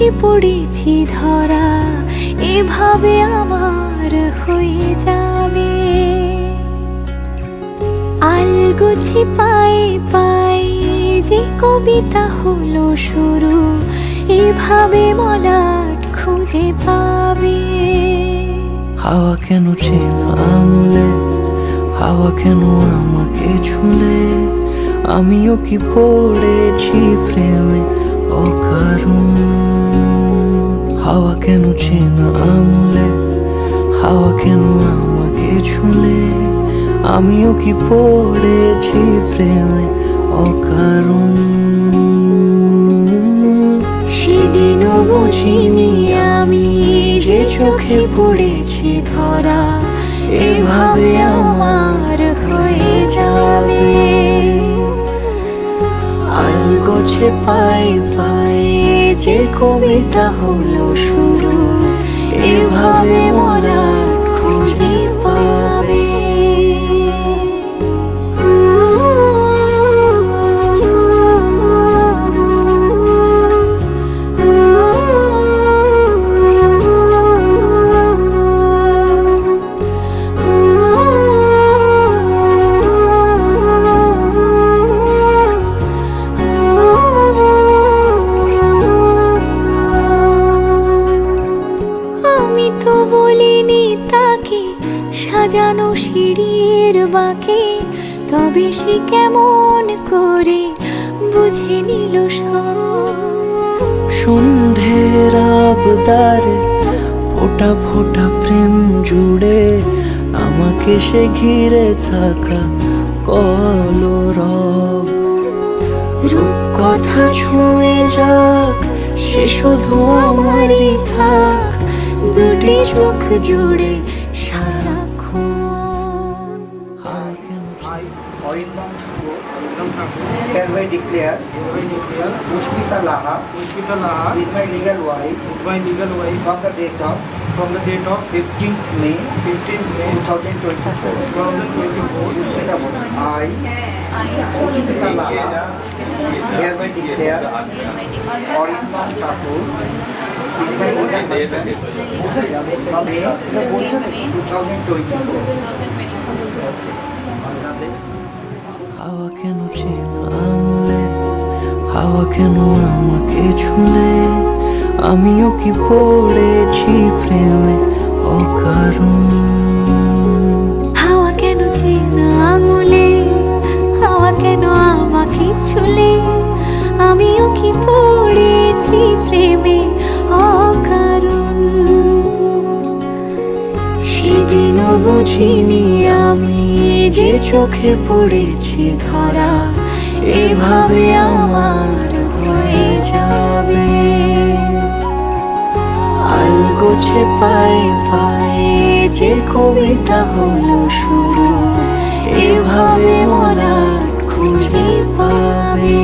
চোখে পড়েছি ধরা, এভাবে আমার হয়ে যাবে। আলগোছে পায়ে পায়ে যে কবিতা হলো শুরু, এভাবে মলাট খুঁজে পাবে। হাওয়া কেন চেনা আঙুলে, হাওয়া কেন আমাকে ছুলে, আমিও কি পড়েছি প্রেমে অকারণ। হাওয়া কেন চেনা আঙুলে, হাওয়া কেন আমাকে ছুলে, আমিও কি পড়েছি প্রেমে অকারণ। সেদিনও বুঝিনি আমি যে চোখে পড়েছি ধরা, এভাবে আমার হয়ে যাবে। আলগোছে পায়ে পায়ে যে কবিতা হলো শুরু, এভাবে মলাট খুঁজে পাবে। আমি তো বলিনি তাকে সাজানো সিঁড়ির বাঁকে, তবে সে কেমন করে বুঝে নিল সব। সন্ধ্যের আবদারে ফোটা ফোটা প্রেম জুড়ে, আমাকে সে ঘিরে থাকা কলরব। রূপকথা ছুঁয়ে যাক, সে শুধু আমারই থাক, দুটি চোখ জুড়ে সারাক্ষণ। হাওয়া কেন অরিন্দম ঠাকুর hereby declare Pushpita Laha is my legal wife from the date of 15th May 2024. Pushpita Bol. I, Pushpita Laha, hereby declare Orindam Thakur is my legal wife from May 2024. Bangladesh. হাওয়া কেন চেনা আঙুলে, হাওয়া কেন আমাকে ছুলে, আমিও কি পড়েছি প্রেমে অকারণ। হাওয়া কেন চেনা আঙুলে, হাওয়া কেন আমাকে ছুলে, আমিও কি পড়েছি প্রেমে অকারণ। সেদিনও বুঝিনি আমি যে চোখে পড়েছি ধরা, এভাবে আমার হয়ে যাবে। আলগোছে পায়ে পায়ে যে কবিতা হলো শুরু, এভাবে মলাট খুঁজে পাবে।